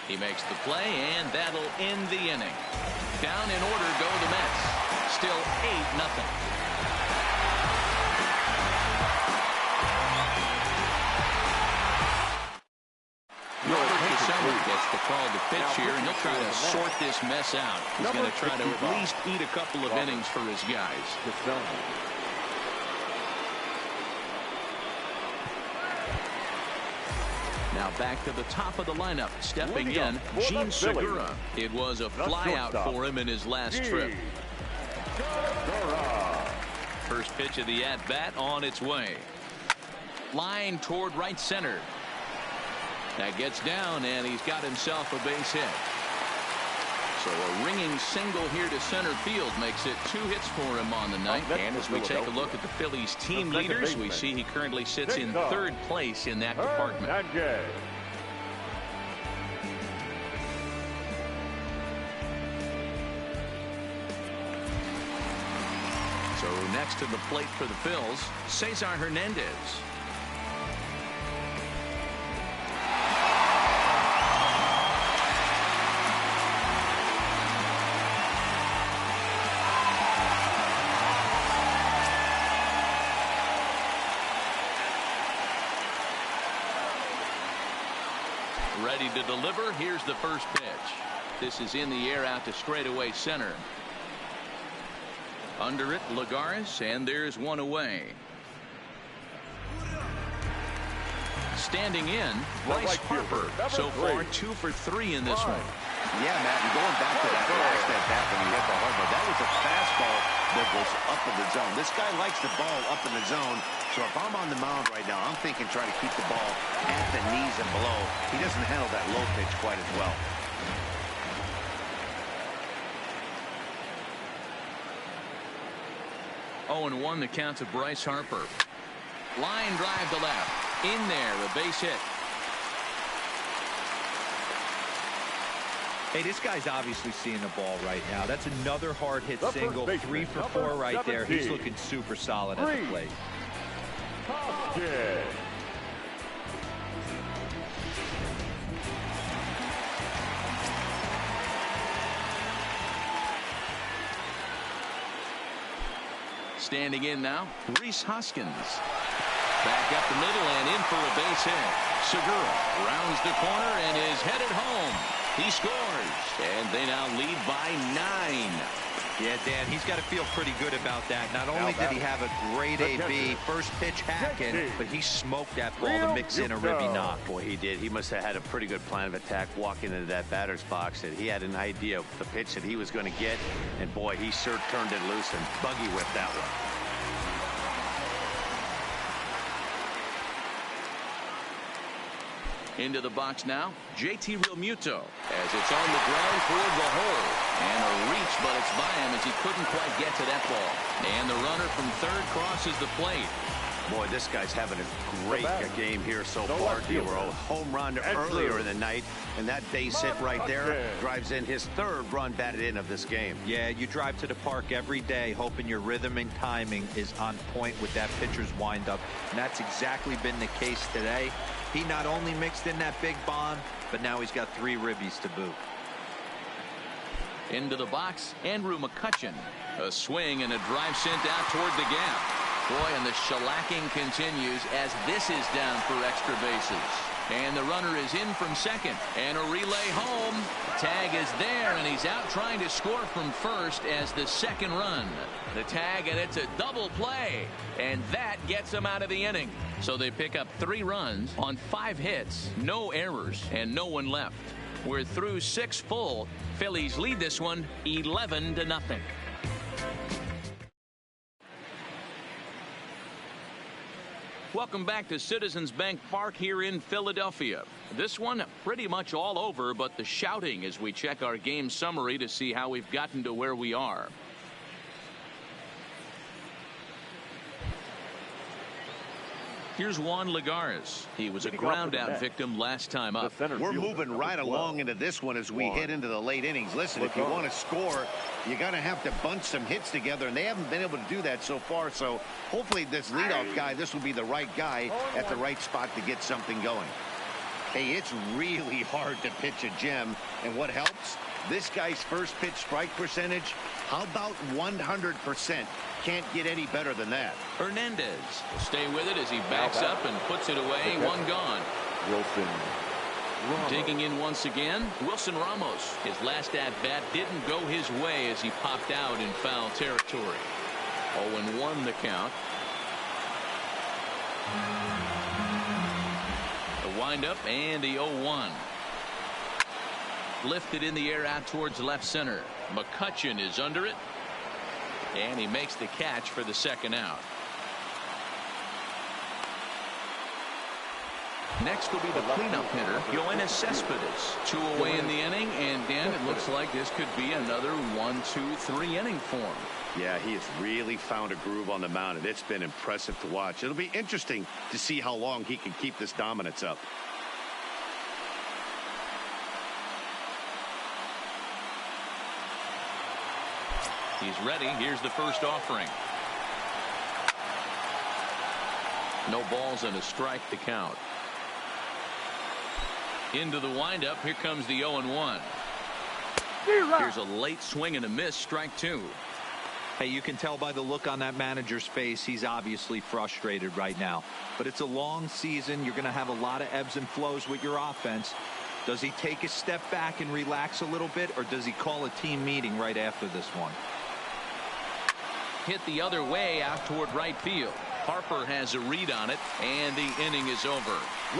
He makes the play, and that'll end the inning. Down in order go the Mets. Still 8-0. Gets the call to pitch here, and he'll try to sort this mess out. He's going to try to at least eat a couple of innings for his guys. Now back to the top of the lineup. Stepping in, Gene Segura. It was a flyout for him in his last trip. First pitch of the at-bat on its way. Line toward right center. That gets down, and he's got himself a base hit. So a ringing single here to center field makes it 2 hits for him on the night. And as we take a look at the Phillies team leaders, we see he currently sits in 3rd place in that department. So next to the plate for the Phils, Cesar Hernandez. Ready to deliver. Here's the first pitch. This is in the air out to straightaway center. Under it, Lagares, and there's 1 away. Standing in, Bryce Harper. So far, 2 for 3 in this one. Yeah, Matt, and going back to that last at bat when he hit the hard ball, that was a fastball that was up in the zone. This guy likes the ball up in the zone. So if I'm on the mound right now, I'm thinking try to keep the ball at the knees and below. He doesn't handle that low pitch quite as well. 0-1 the count to Bryce Harper. Line drive to left. In there, a base hit. Hey, this guy's obviously seeing the ball right now. That's another hard hit single. 3 for 4 right there. He's looking super solid at the plate. Standing in now, Rhys Hoskins. Back up the middle and in for a base hit. Segura rounds the corner and is headed home. He scores, and they now lead by 9. Yeah, Dan, he's got to feel pretty good about that. Not only did he have a great AB, first pitch hacking, but he smoked that ball to mix in a ribby knock. Boy, he did. He must have had a pretty good plan of attack walking into that batter's box. And he had an idea of the pitch that he was going to get. And, boy, he sure turned it loose and buggy whipped that one. Into the box now, JT Realmuto as it's on the ground toward the hole. And a reach, but it's by him as he couldn't quite get to that ball. And the runner from third crosses the plate. Boy, this guy's having a great game here so far. He were a home run earlier in the night, and that base hit right there drives in his 3rd run batted in of this game. Yeah, you drive to the park every day hoping your rhythm and timing is on point with that pitcher's windup, and that's exactly been the case today. He not only mixed in that big bomb, but now he's got 3 ribbies to boot. Into the box, Andrew McCutchen. A swing and a drive sent out toward the gap. Boy, and the shellacking continues as this is down for extra bases. And the runner is in from second. And a relay home. Tag is there, and he's out trying to score from first as the second run. The tag, and it's a double play. And that gets him out of the inning. So they pick up 3 runs on 5 hits, no errors, and no one left. We're through 6 full. Phillies lead this one 11-0. Welcome back to Citizens Bank Park here in Philadelphia. This one pretty much all over, but the shouting as we check our game summary to see how we've gotten to where we are. Here's Juan Lagares. He was a ground out victim last time up. We're moving right along into this one as we head into the late innings. Listen, if you want to score, you got to have to bunch some hits together, and they haven't been able to do that so far. So hopefully this leadoff guy, this will be the right guy at the right spot to get something going. Hey, it's really hard to pitch a gem, and what helps? This guy's first pitch strike percentage, how about 100%? Can't get any better than that. Hernandez will stay with it as he backs up and puts it away. 1 gone. Wilson Ramos. Digging in once again, Wilson Ramos. His last at-bat didn't go his way as he popped out in foul territory. 0-1 the count. The windup and the 0-1. Lifted in the air out towards left center. McCutchen is under it. And he makes the catch for the second out. Next will be the cleanup hitter, Yoenis Cespedes. 2 away in the inning, and Dan, it looks like this could be another 1-2-3 inning for him. Yeah, he has really found a groove on the mound, and it's been impressive to watch. It'll be interesting to see how long he can keep this dominance up. He's ready. Here's the first offering. No balls and a strike to count. Into the windup. Here comes the 0-1. Here's a late swing and a miss. Strike 2. Hey, you can tell by the look on that manager's face, he's obviously frustrated right now. But it's a long season. You're going to have a lot of ebbs and flows with your offense. Does he take a step back and relax a little bit, or does he call a team meeting right after this one? Hit the other way out toward right field. Harper has a read on it, and the inning is over.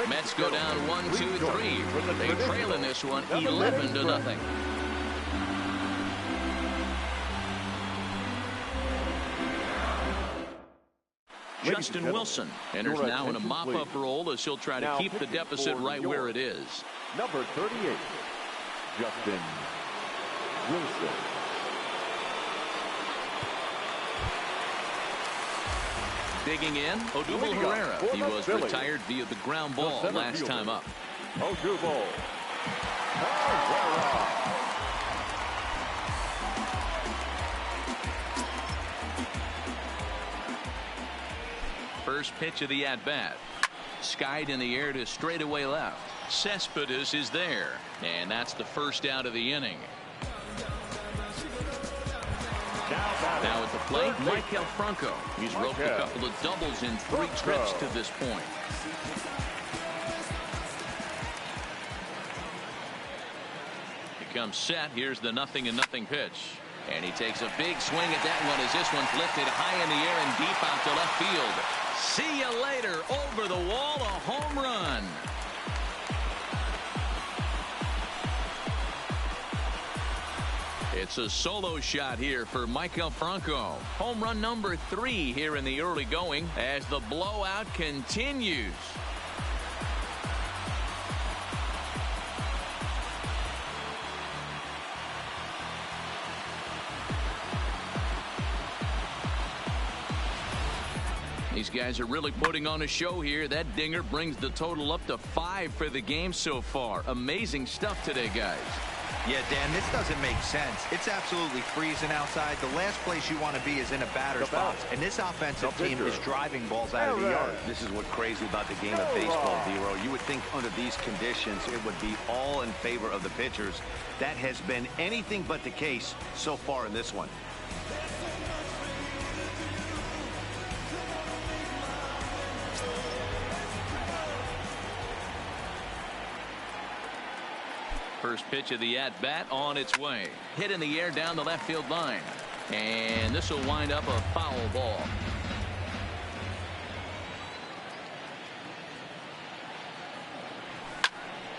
Mets go down 1-2-3. They trail in this one 11-0. Justin Wilson enters now in a mop-up role as he'll try to keep the deficit right where it is. Number 38, Justin Wilson. Digging in, Odubel Herrera. He was retired via the ground ball last time up. Odubel Herrera. First pitch of the at-bat. Skied in the air to straightaway left. Cespedes is there, and that's the first out of the inning. Now at the plate, Maikel Franco. He's roped a couple of doubles in 3 trips to this point. He comes set. Here's the 0-0 pitch. And he takes a big swing at that one as this one's lifted high in the air and deep out to left field. See you later. Over the wall, a home run. It's a solo shot here for Maikel Franco. Home run number 3 here in the early going as the blowout continues. These guys are really putting on a show here. That dinger brings the total up to 5 for the game so far. Amazing stuff today, guys. Yeah, Dan, this doesn't make sense. It's absolutely freezing outside. The last place you want to be is in a batter's box, and this offensive team is driving balls out of the yard. This is what's crazy about the game of baseball, Zero. You would think under these conditions it would be all in favor of the pitchers. That has been anything but the case so far in this one. First pitch of the at-bat on its way. Hit in the air down the left field line. And this will wind up a foul ball.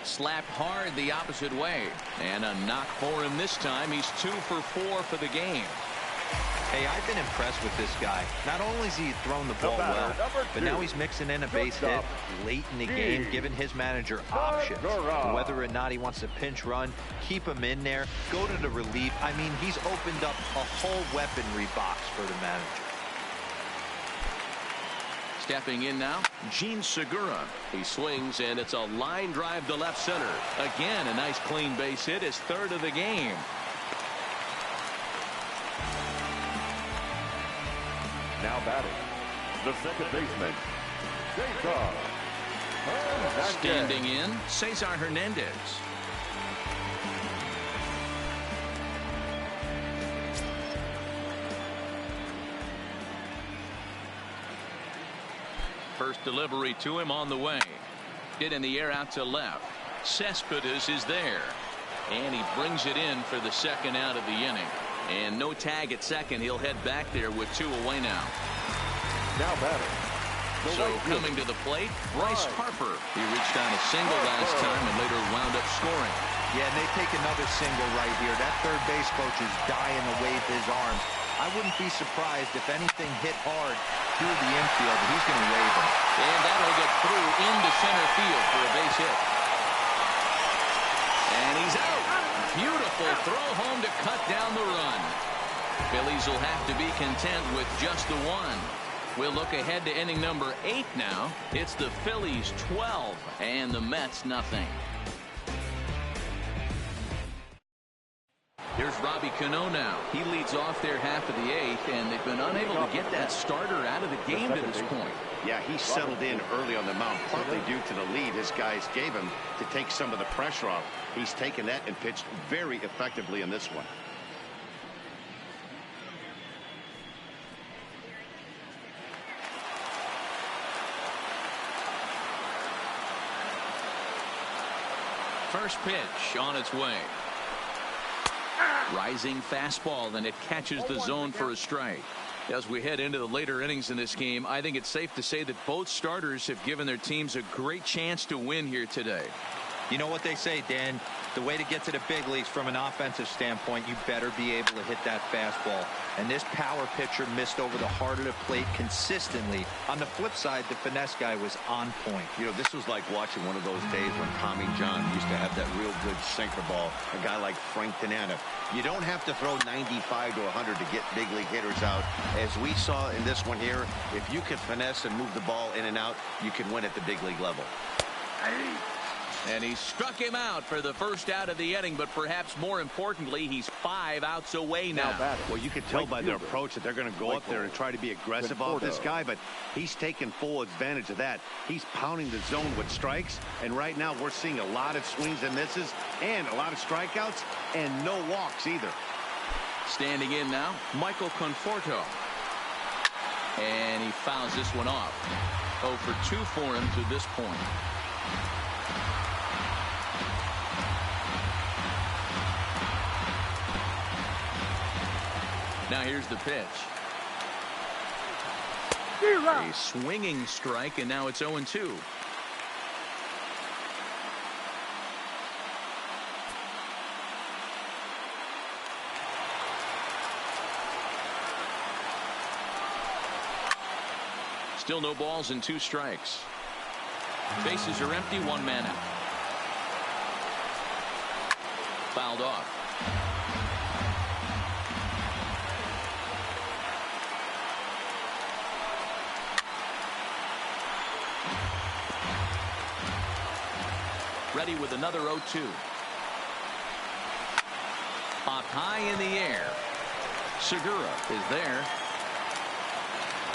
Slapped hard the opposite way. And a knock for him this time. He's 2 for 4 for the game. Hey, I've been impressed with this guy. Not only has he thrown the ball well, but now he's mixing in a base hit late in the game, giving his manager options. Whether or not he wants to pinch run, keep him in there, go to the relief. I mean, he's opened up a whole weaponry box for the manager. Stepping in now, Gene Segura. He swings, and it's a line drive to left center. Again, a nice clean base hit, his 3rd of the game. Now batting, the second baseman, Cesar Hernandez. Standing in, Cesar Hernandez. First delivery to him on the way. Hit in the air out to left. Cespedes is there. And he brings it in for the 2nd out of the inning. And no tag at second. He'll head back there with 2 away now. Now batting. So coming to the plate, Bryce Harper. He reached on a single last time and later wound up scoring. Yeah, and they take another single right here. That third base coach is dying to wave his arms. I wouldn't be surprised if anything hit hard through the infield. He's going to wave him. And that'll get through into center field for a base hit. And he's out. Beautiful throw home to cut down the run. Phillies will have to be content with just the 1. We'll look ahead to inning number 8 now. It's the Phillies 12 and the Mets nothing. Here's Robbie Cano now. He leads off their half of the 8th, and they've been unable to get that starter out of the game to this point. Yeah, he settled in early on the mound, partly due to the lead his guys gave him to take some of the pressure off. He's taken that and pitched very effectively in this one. First pitch on its way. Rising fastball, and it catches the zone for a strike. As we head into the later innings in this game, I think it's safe to say that both starters have given their teams a great chance to win here today. You know what they say, Dan? The way to get to the big leagues from an offensive standpoint, you better be able to hit that fastball. And this power pitcher missed over the heart of the plate consistently. On the flip side, the finesse guy was on point. You know, this was like watching one of those days when Tommy John used to have that real good sinker ball. A guy like Frank Tanana. You don't have to throw 95 to 100 to get big league hitters out. As we saw in this one here, if you can finesse and move the ball in and out, you can win at the big league level. And he struck him out for the first out of the inning, but perhaps more importantly, he's 5 outs away now. Well, you can tell by their approach that they're going to go up there and try to be aggressive off this guy, but he's taking full advantage of that. He's pounding the zone with strikes, and right now we're seeing a lot of swings and misses and a lot of strikeouts and no walks either. Standing in now, Michael Conforto. And he fouls this one off. 0 for 2 for him to this point. Now here's the pitch. A swinging strike, and now it's 0-2. Still no balls and 2 strikes. Bases are empty, 1 man out. Fouled off. Ready with another 0-2. Up high in the air. Segura is there.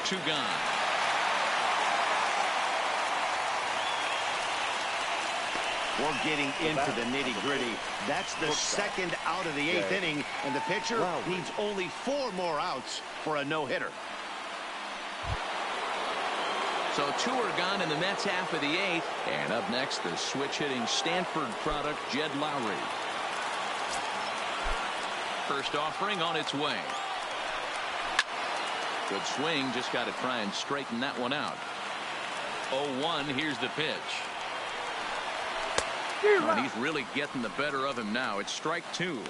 2 gone. We're getting into the nitty-gritty. That's the second out of the 8th inning, and the pitcher needs only 4 more outs for a no-hitter. So 2 are gone in the Mets half of the 8th. And up next, the switch-hitting Stanford product, Jed Lowry. First offering on its way. Good swing. Just got to try and straighten that one out. 0-1. Here's the pitch. And he's really getting the better of him now. It's strike 2.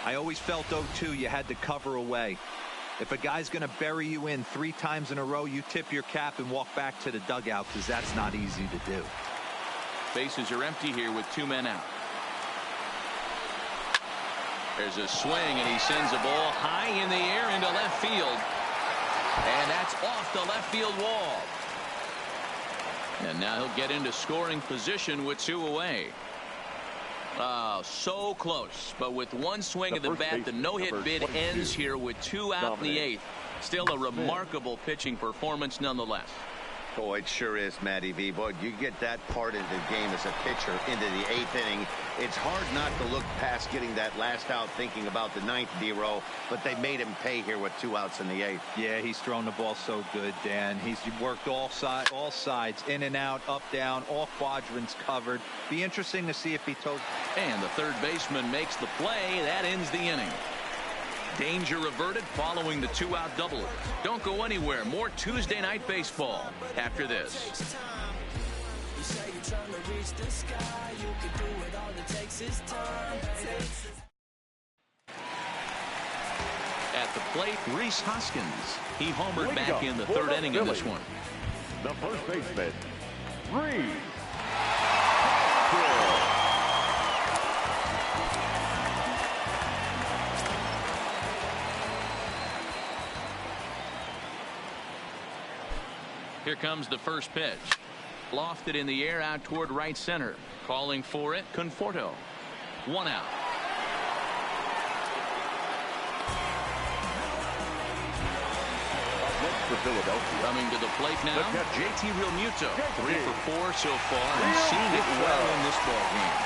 I always felt 0-2 you had to cover away. If a guy's going to bury you in 3 times in a row, you tip your cap and walk back to the dugout, because that's not easy to do. Bases are empty here with 2 men out. There's a swing, and he sends a ball high in the air into left field. And that's off the left field wall. And now he'll get into scoring position with 2 away. Oh, so close. But with 1 swing of the bat, the no-hit bid ends here with 2 out in the 8th. Still a remarkable pitching performance nonetheless. Oh, it sure is, Matty V. Boy, you get that part of the game as a pitcher into the 8th inning. It's hard not to look past getting that last out, thinking about the 9th D-row, but they made him pay here with 2 outs in the 8th. Yeah, he's thrown the ball so good, Dan. He's worked all sides, in and out, up, down, all quadrants covered. Be interesting to see if he toes. And the third baseman makes the play. That ends the inning. Danger averted following the 2-out double. Don't go anywhere. More Tuesday night baseball after this. At the plate, Rhys Hoskins. He homered back in the 3rd inning in this one. The first baseman, Rhys. Here comes the first pitch. Lofted in the air out toward right center. Calling for it, Conforto. 1 out. For Philadelphia. Coming to the plate now, JT Realmuto. 3 for 4 so far, and seen it well in this ball game.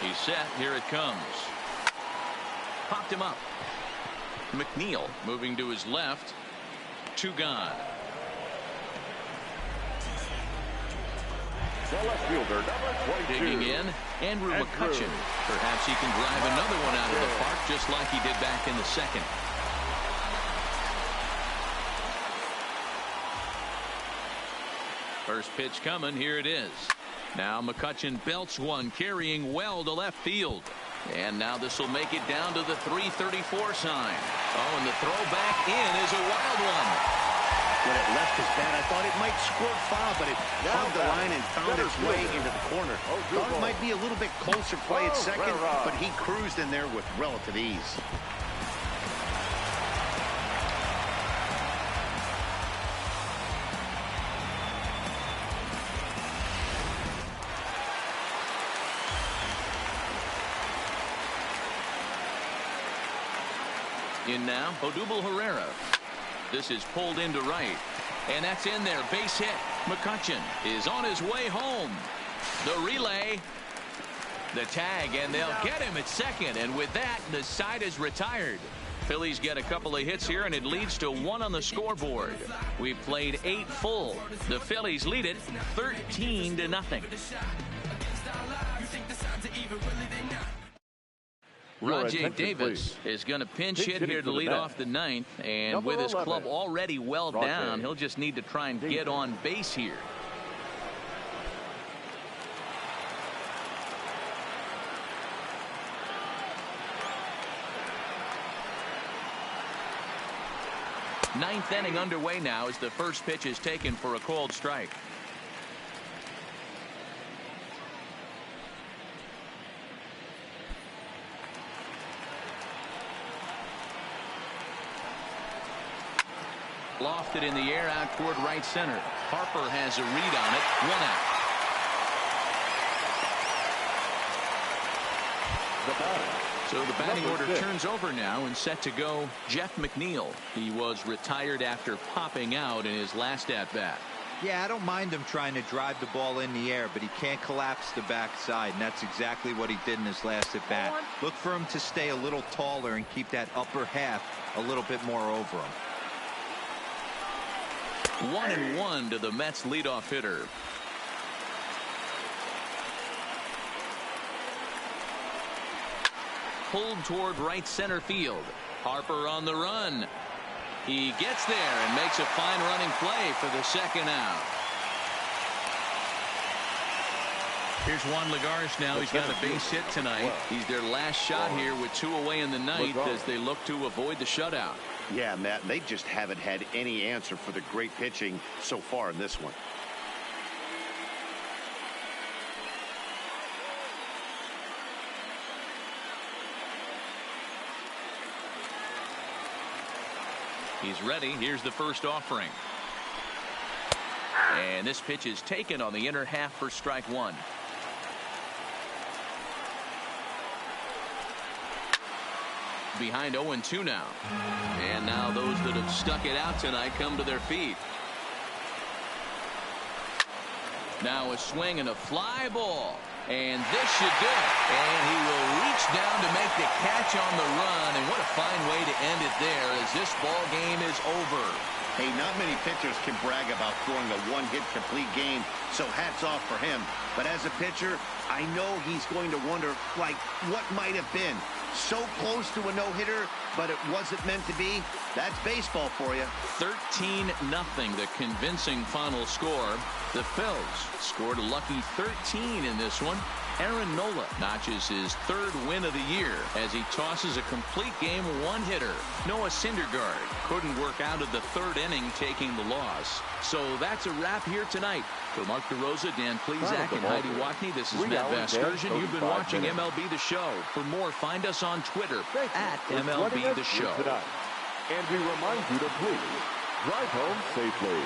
He's set. Here it comes. Popped him up. McNeil moving to his left. 2 gone. The left fielder, number 22. Digging in, Andrew McCutchen. Perhaps he can drive another one out of the park just like he did back in the 2nd. First pitch coming. Here it is. Now McCutchen belts one, carrying well to left field. And now this will make it down to the 334 sign. Oh, and the throw back in is a wild one. When it left his bat, I thought it might squirt foul, but it hugged the line and found its way into the corner. Thought it might be a little bit closer play at second, but he cruised in there with relative ease. In now, Odubel Herrera. This is pulled into right. And that's in there. Base hit. McCutchen is on his way home. The relay. The tag, and they'll get him at second. And with that, the side is retired. Phillies get a couple of hits here, and it leads to 1 on the scoreboard. We've played 8 full. The Phillies lead it 13-0. Rajay Davis is going to pinch hit here to lead off the 9th, and with his club already well down, he'll just need to try and get on base here. Ninth inning underway now as the first pitch is taken for a called strike. Lofted in the air out toward right center. Harper has a read on it. 1 out. So the batting order turns over now and set to go Jeff McNeil. He was retired after popping out in his last at bat. Yeah, I don't mind him trying to drive the ball in the air, but he can't collapse the backside, and that's exactly what he did in his last at bat. Look for him to stay a little taller and keep that upper half a little bit more over him. 1-1 to the Mets leadoff hitter. Pulled toward right center field. Harper on the run. He gets there and makes a fine running play for the second out. Here's Juan Lagares now. He's got a base hit tonight. He's their last shot here with 2 away in the 9th as they look to avoid the shutout. Yeah, Matt, they just haven't had any answer for the great pitching so far in this one. He's ready. Here's the first offering. And this pitch is taken on the inner half for strike 1. Behind 0-2 now. And now those that have stuck it out tonight come to their feet. Now a swing and a fly ball. And this should do it. And he will reach down to make the catch on the run. And what a fine way to end it there as this ball game is over. Hey, not many pitchers can brag about throwing a one-hit complete game, so hats off for him. But as a pitcher, I know he's going to wonder, like, what might have been. So close to a no-hitter, but it wasn't meant to be. That's baseball for you. 13-0, the convincing final score. The Phils scored a lucky 13 in this one. Aaron Nola notches his 3rd win of the year as he tosses a complete game one-hitter. Noah Syndergaard couldn't work out of the 3rd inning, taking the loss. So that's a wrap here tonight. For Mark DeRosa, Dan Plezak, and Heidi Watney, this is Matt Vasgersian. You've been watching MLB The Show. For more, find us on Twitter at MLB The Show. And we remind you to please drive home safely.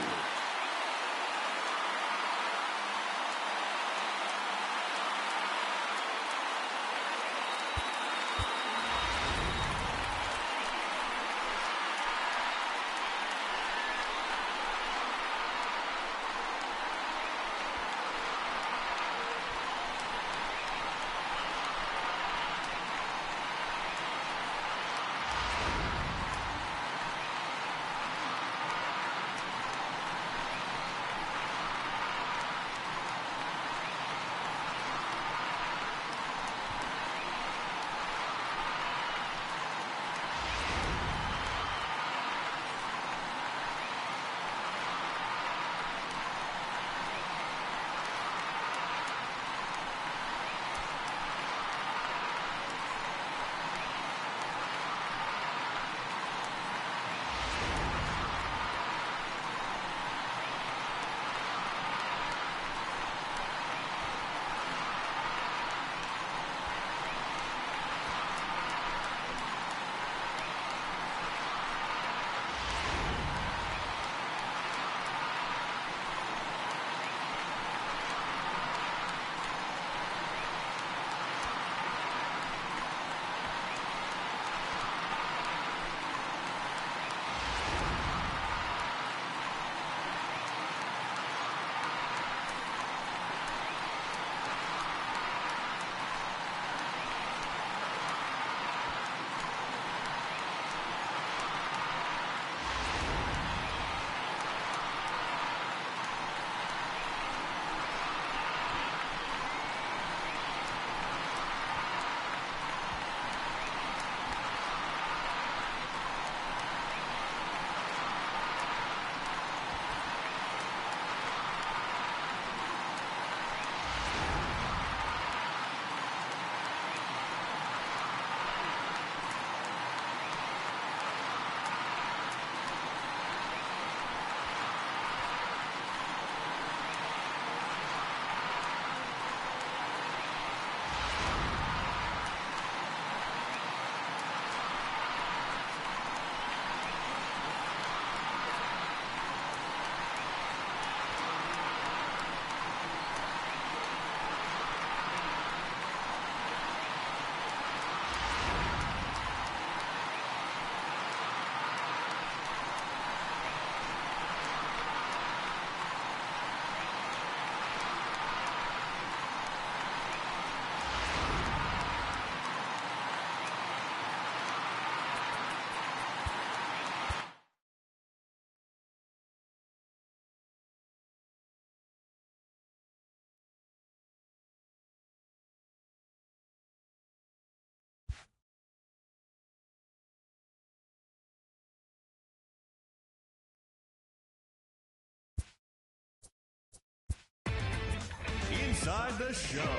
Inside the Show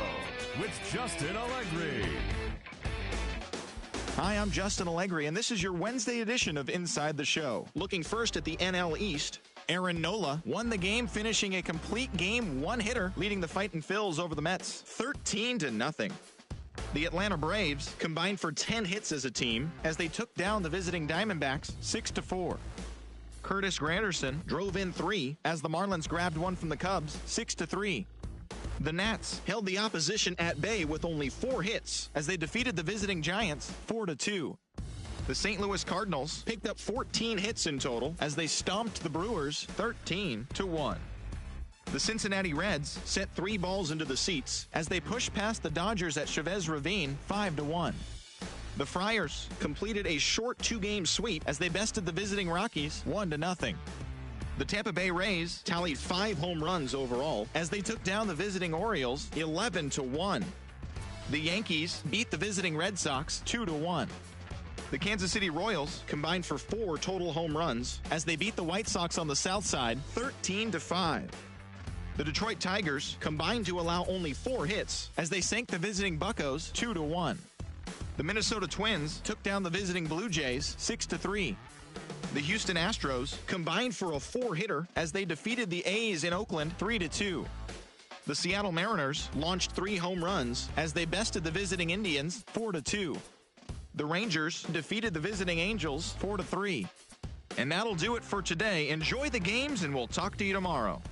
with Justin Allegri. Hi, I'm Justin Allegri, and this is your Wednesday edition of Inside the Show. Looking first at the NL East, Aaron Nola won the game, finishing a complete game one-hitter, leading the Fightin' Phils over the Mets 13-0. The Atlanta Braves combined for 10 hits as a team as they took down the visiting Diamondbacks 6-4. Curtis Granderson drove in 3 as the Marlins grabbed one from the Cubs 6-3. The Nats held the opposition at bay with only 4 hits as they defeated the visiting Giants 4-2. The St. Louis Cardinals picked up 14 hits in total as they stomped the Brewers 13-1. The Cincinnati Reds set 3 balls into the seats as they pushed past the Dodgers at Chavez Ravine 5-1. The Friars completed a short 2-game sweep as they bested the visiting Rockies 1-0. The Tampa Bay Rays tallied 5 home runs overall as they took down the visiting Orioles 11-1. The Yankees beat the visiting Red Sox 2-1. The Kansas City Royals combined for 4 total home runs as they beat the White Sox on the south side 13-5. The Detroit Tigers combined to allow only 4 hits as they sank the visiting Buccos 2-1. The Minnesota Twins took down the visiting Blue Jays 6-3. The Houston Astros combined for a 4-hitter as they defeated the A's in Oakland 3-2. The Seattle Mariners launched 3 home runs as they bested the visiting Indians 4-2. The Rangers defeated the visiting Angels 4-3. And that'll do it for today. Enjoy the games, and we'll talk to you tomorrow.